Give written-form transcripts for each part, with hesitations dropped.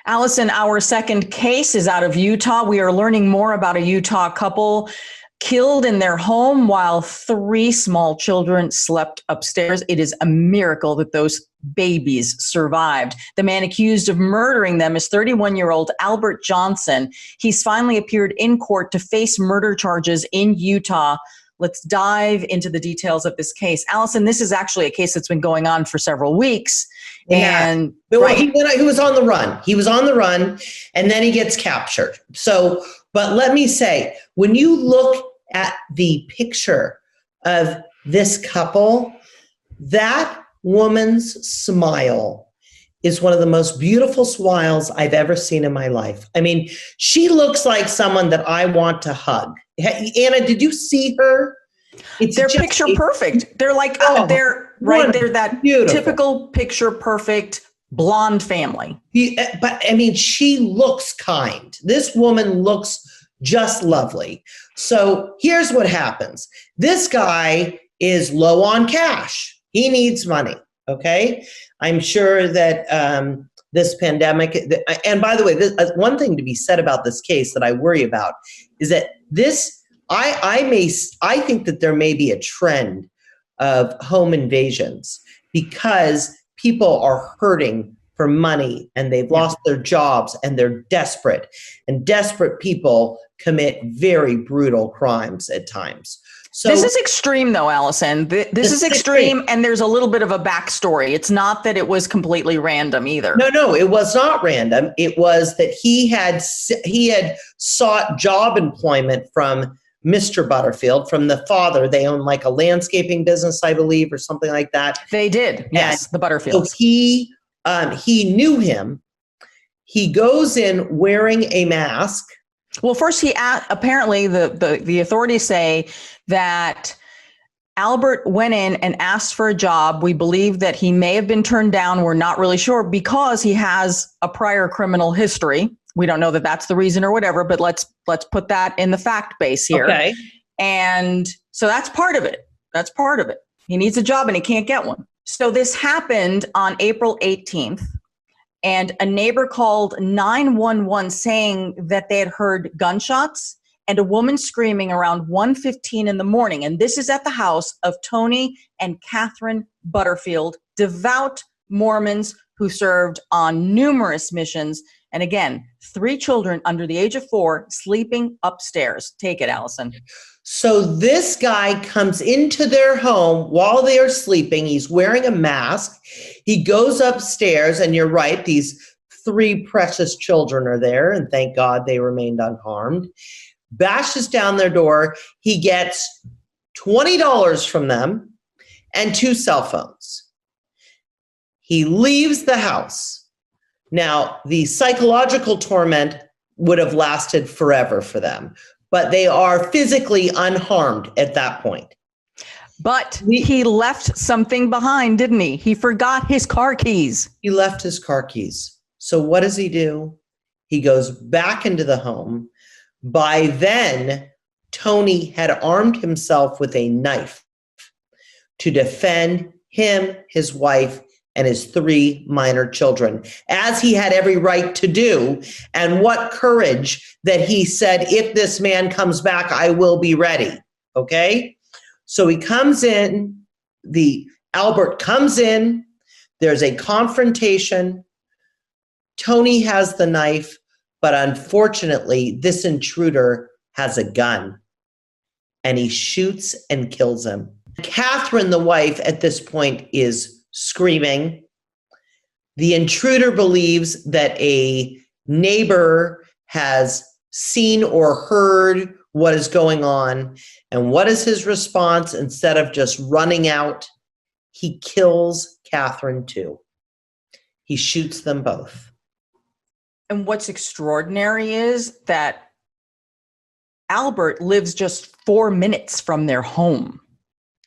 Alison, our second case is out of Utah. We are learning more about a Utah couple killed in their home while 3 small children slept upstairs. It is a miracle that those babies survived. The man accused of murdering them is 31-year-old Albert Johnson. He's finally appeared in court to face murder charges in Utah. Let's dive into the details of this case. Alison, this is actually a case that's been going on for several weeks. And right. He was on the run. He was on the run, and then he gets captured. So, but let me say, when you look at the picture of this couple, that woman's smile is one of the most beautiful smiles I've ever seen in my life. I mean, she looks like someone that I want to hug. Anna, did you see her? They're picture perfect. They're like, they're that beautiful, typical picture perfect blonde family. But I mean, she looks kind. This woman looks just lovely. So here's what happens. This guy is low on cash. He needs money. Okay. I'm sure that this pandemic, and by the way, one thing to be said about this case that I worry about is that I think that there may be a trend of home invasions because people are hurting for money and they've lost their jobs and they're desperate, and desperate people commit very brutal crimes at times. So this is extreme though, Alison. This is extreme, and there's a little bit of a backstory. It's not that it was completely random either. No, it was not random. It was that he had sought job employment from Mr. Butterfield, from the father. They own like a landscaping business, I believe, or something like that. They did, yes, the Butterfields. So he knew him. He goes in wearing a mask. Well, first apparently the authorities say that Albert went in and asked for a job. We believe that he may have been turned down. We're not really sure because he has a prior criminal history. We don't know that that's the reason or whatever, but let's put that in the fact base here. Okay. And so that's part of it. That's part of it. He needs a job and he can't get one. So this happened on April 18th. And a neighbor called 911 saying that they had heard gunshots and a woman screaming around 1:15 in the morning. And this is at the house of Tony and Katherine Butterfield, devout Mormons who served on numerous missions. And again, 3 children under the age of 4 sleeping upstairs. Take it, Alison. So this guy comes into their home while they are sleeping. He's wearing a mask. He goes upstairs, and you're right, these 3 precious children are there, and thank God they remained unharmed. Bashes down their door. He gets $20 from them and 2 cell phones. He leaves the house. Now, the psychological torment would have lasted forever for them, but they are physically unharmed at that point. But he left something behind, didn't he? He forgot his car keys. He left his car keys. So what does he do? He goes back into the home. By then, Tony had armed himself with a knife to defend him, his wife, and his 3 minor children, as he had every right to do. And what courage that he said, if this man comes back, I will be ready. Okay? So he comes in, Albert comes in, there's a confrontation. Tony has the knife, but unfortunately, this intruder has a gun, and he shoots and kills him. Katherine, the wife, at this point is screaming. The intruder believes that a neighbor has seen or heard what is going on. And what is his response? Instead of just running out, he kills Katherine too. He shoots them both. And what's extraordinary is that Albert lives just 4 minutes from their home.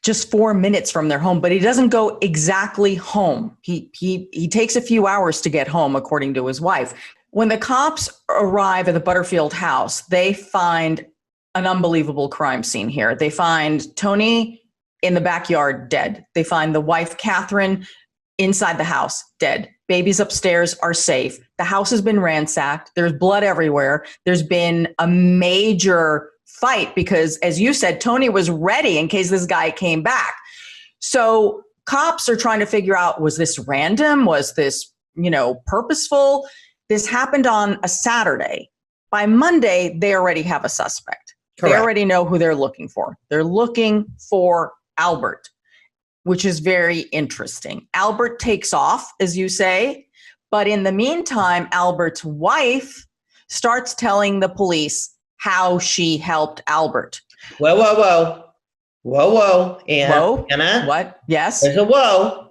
Just 4 minutes from their home, but he doesn't go exactly home. He takes a few hours to get home, according to his wife. When the cops arrive at the Butterfield house, they find an unbelievable crime scene here. They find Tony in the backyard dead. They find the wife, Katherine, inside the house dead. Babies upstairs are safe. The house has been ransacked. There's blood everywhere. There's been a major fight because, as you said, Tony was ready in case this guy came back. So cops are trying to figure out, was this random? Was this, purposeful? This happened on a Saturday. By Monday, they already have a suspect. Correct. They already know who they're looking for. They're looking for Albert, which is very interesting. Albert takes off, as you say, but in the meantime, Albert's wife starts telling the police how she helped Albert. Whoa. Anna? What? Yes? There's a whoa.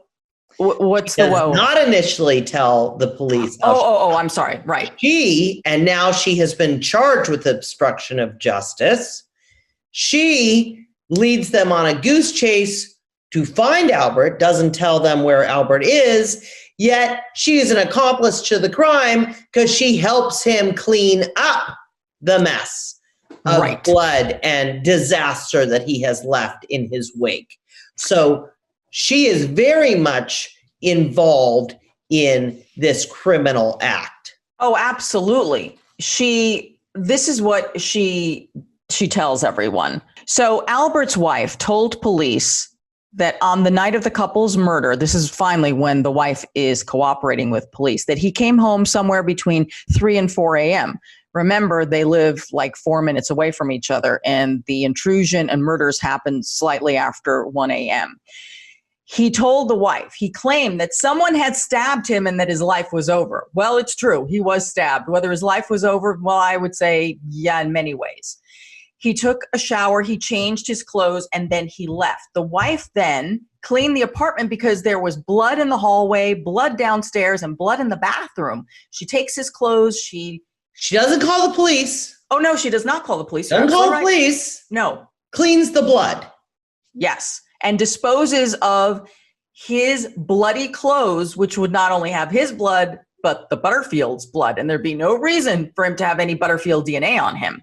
What's the whoa? Not initially tell the police. I'm sorry. Right. And now she has been charged with obstruction of justice. She leads them on a goose chase to find Albert, doesn't tell them where Albert is, yet she is an accomplice to the crime because she helps him clean up the mess of blood and disaster that he has left in his wake. So she is very much involved in this criminal act. Oh, absolutely. This is what she tells everyone. So Albert's wife told police that on the night of the couple's murder, this is finally when the wife is cooperating with police, that he came home somewhere between 3 and 4 a.m. Remember, they live like 4 minutes away from each other, and the intrusion and murders happened slightly after 1 a.m. He told the wife, he claimed that someone had stabbed him and that his life was over. Well, it's true. He was stabbed. Whether his life was over, well, I would say, yeah, in many ways. He took a shower, he changed his clothes, and then he left. The wife then cleaned the apartment because there was blood in the hallway, blood downstairs, and blood in the bathroom. She takes his clothes. She doesn't call the police. Oh, no, she does not call the police. Doesn't call the police. No. Cleans the blood. Yes. And disposes of his bloody clothes, which would not only have his blood, but the Butterfield's blood. And there'd be no reason for him to have any Butterfield DNA on him.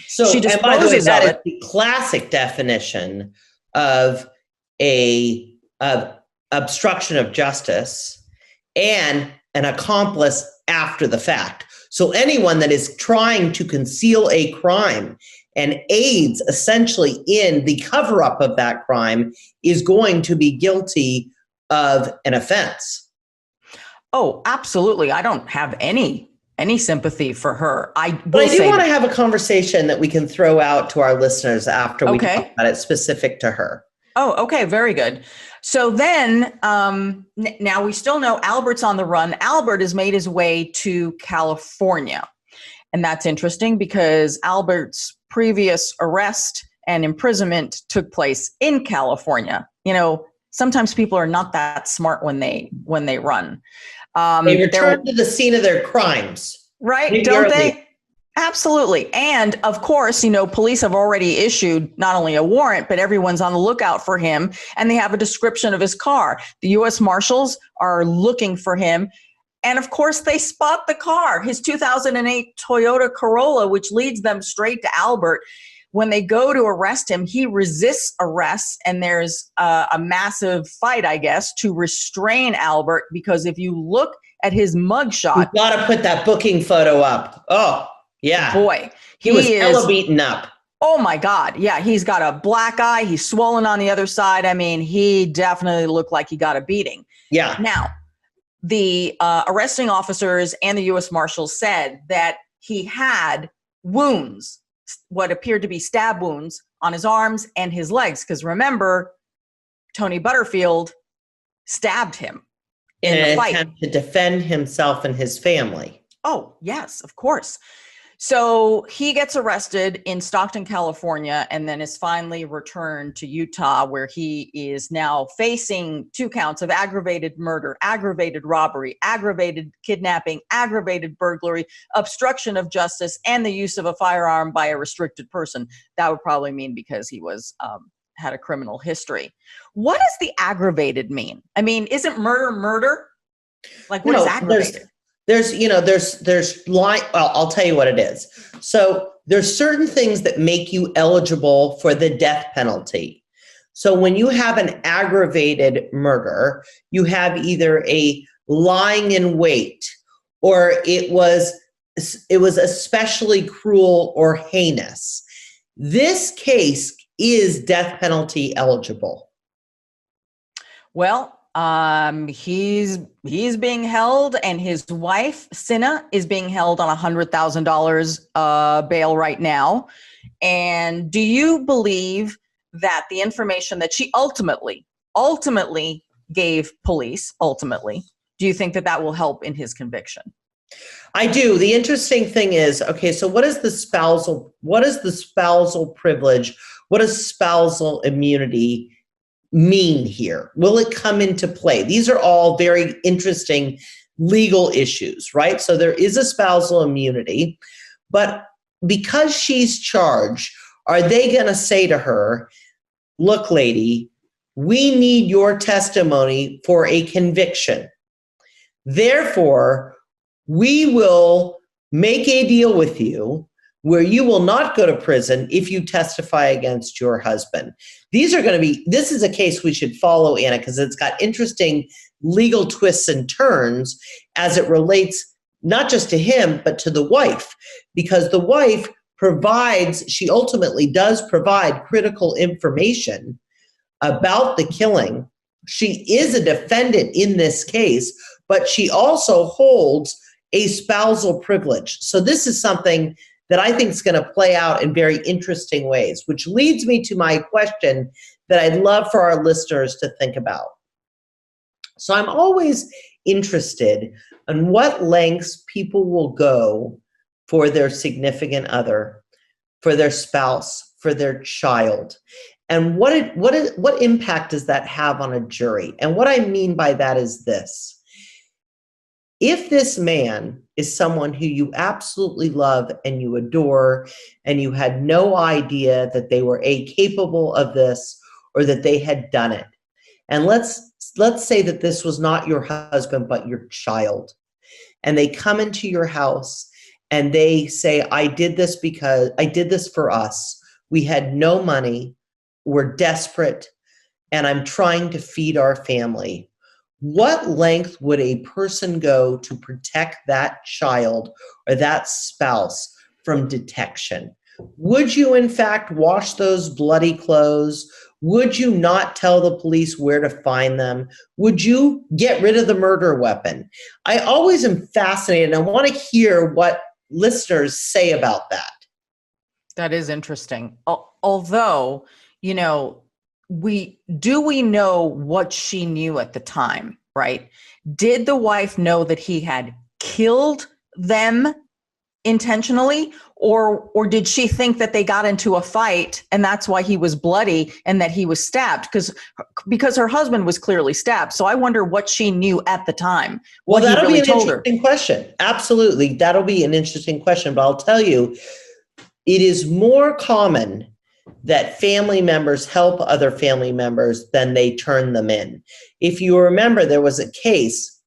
So, she disposes and by the way, that of is the classic definition of obstruction of justice and an accomplice after the fact. So anyone that is trying to conceal a crime and aids essentially in the cover-up of that crime is going to be guilty of an offense. Oh, absolutely. I don't have any sympathy for her. But I do want to have a conversation that we can throw out to our listeners after we talk about it specific to her. Oh, okay. Very good. So then, now we still know Albert's on the run. Albert has made his way to California. And that's interesting because Albert's previous arrest and imprisonment took place in California. Sometimes people are not that smart when they run. They return to the scene of their crimes. Right, don't they? Absolutely. And of course, police have already issued not only a warrant, but everyone's on the lookout for him. And they have a description of his car. The U.S. Marshals are looking for him. And of course, they spot the car, his 2008 Toyota Corolla, which leads them straight to Albert. When they go to arrest him, he resists arrest, and there's a massive fight, I guess, to restrain Albert, because if you look at his mugshot... You've got to put that booking photo up. Oh, yeah. Boy. He was hella beaten up. Oh, my God. Yeah, he's got a black eye. He's swollen on the other side. I mean, he definitely looked like he got a beating. Yeah. Now, the arresting officers and the U.S. Marshals said that he had wounds, what appeared to be stab wounds on his arms and his legs. Because remember, Tony Butterfield stabbed him in the fight. Attempt to defend himself and his family. Oh, yes, of course. So he gets arrested in Stockton, California, and then is finally returned to Utah, where he is now facing 2 counts of aggravated murder, aggravated robbery, aggravated kidnapping, aggravated burglary, obstruction of justice, and the use of a firearm by a restricted person. That would probably mean because he was had a criminal history. What does the aggravated mean? I mean, isn't murder? Like, what is aggravated? I'll tell you what it is. So there's certain things that make you eligible for the death penalty. So when you have an aggravated murder, you have either a lying in wait, or it was especially cruel or heinous. This case is death penalty eligible. Well, he's being held, and his wife Cinna is being held on $100,000 bail right now. And do you believe that the information that she ultimately gave police, do you think that will help in his conviction? I do. The interesting thing is, okay, so what is the spousal privilege? What does spousal immunity mean here? Will it come into play? These are all very interesting legal issues, right? So there is a spousal immunity, but because she's charged, are they going to say to her, look, lady, we need your testimony for a conviction. Therefore, we will make a deal with you where you will not go to prison if you testify against your husband. This is a case we should follow, Anna, because it's got interesting legal twists and turns as it relates not just to him, but to the wife, because the wife she ultimately does provide critical information about the killing. She is a defendant in this case, but she also holds a spousal privilege. So this is something that I think is going to play out in very interesting ways, which leads me to my question that I'd love for our listeners to think about. So I'm always interested in what lengths people will go for their significant other, for their spouse, for their child. And what impact does that have on a jury? And what I mean by that is this. If this man is someone who you absolutely love and you adore, and you had no idea that they were capable of this or that they had done it, and let's say that this was not your husband but your child, and they come into your house and they say, I did this for us. We had no money. We're desperate, and I'm trying to feed our family. What length would a person go to protect that child or that spouse from detection? Would you, in fact, wash those bloody clothes? Would you not tell the police where to find them? Would you get rid of the murder weapon? I always am fascinated, and I want to hear what listeners say about that. That is interesting. Although, we know what she knew at the time, right? Did the wife know that he had killed them intentionally, or did she think that they got into a fight and that's why he was bloody and that he was stabbed? Because her husband was clearly stabbed. So I wonder what she knew at the time. Well, that'll be an interesting question. Absolutely. That'll be an interesting question. But I'll tell you, it is more common that family members help other family members than they turn them in. If you remember, there was a case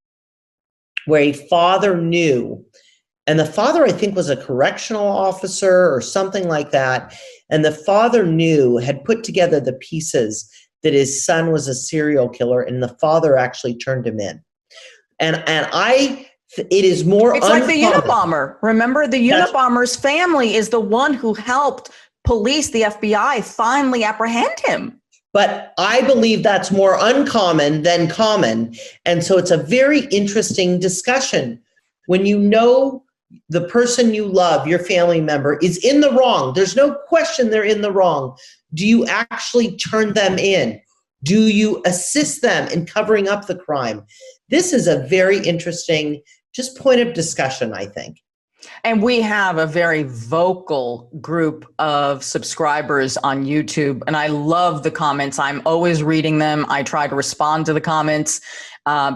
where a father knew, and the father, I think, was a correctional officer or something like that, and the father had put together the pieces that his son was a serial killer, and the father actually turned him in. It is more It's uncommon. Like the Unabomber. Remember, the Unabomber's family is the one who helped police, the FBI, finally apprehend him. But I believe that's more uncommon than common. And so it's a very interesting discussion. When you know the person you love, your family member, is in the wrong, there's no question they're in the wrong. Do you actually turn them in? Do you assist them in covering up the crime? This is a very interesting just point of discussion, I think. And we have a very vocal group of subscribers on YouTube, and I love the comments. I'm always reading them. I try to respond to the comments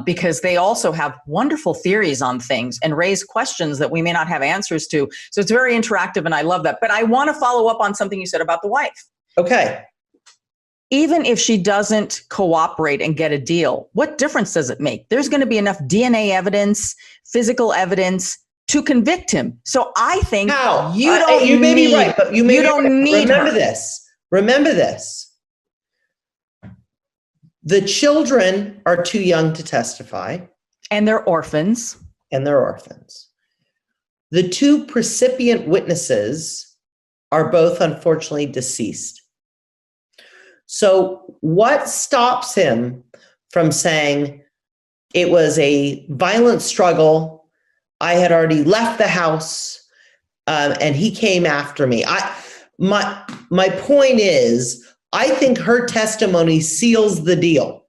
because they also have wonderful theories on things and raise questions that we may not have answers to. So it's very interactive, and I love that. But I want to follow up on something you said about the wife. Okay. Even if she doesn't cooperate and get a deal, what difference does it make? There's going to be enough DNA evidence, physical evidence to convict him. So I think you may be right, but you don't need Remember this. The children are too young to testify. And they're orphans. And they're orphans. The two precipient witnesses are both unfortunately deceased. So what stops him from saying it was a violent struggle? I had already left the house, and he came after me. My point is, I think her testimony seals the deal.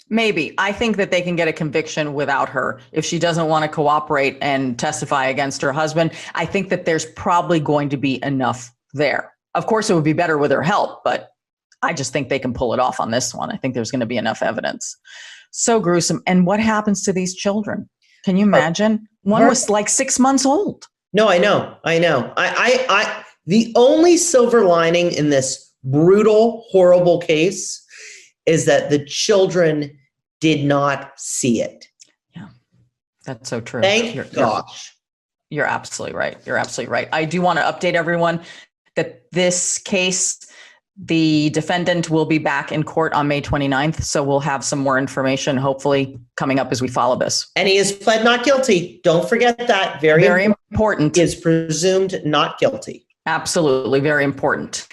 Maybe. I think that they can get a conviction without her. If she doesn't want to cooperate and testify against her husband, I think that there's probably going to be enough there. Of course, it would be better with her help, but I just think they can pull it off on this one. I think there's going to be enough evidence. So gruesome. And what happens to these children? Can you imagine? One was like 6 months old. No, I know. The only silver lining in this brutal, horrible case is that the children did not see it. Yeah, that's so true. Thank gosh. You're absolutely right. You're absolutely right. I do want to update everyone that this case, the defendant will be back in court on May 29th. So we'll have some more information, hopefully, coming up as we follow this. And he is pled not guilty. Don't forget that. Very important. He is presumed not guilty. Absolutely. Very important.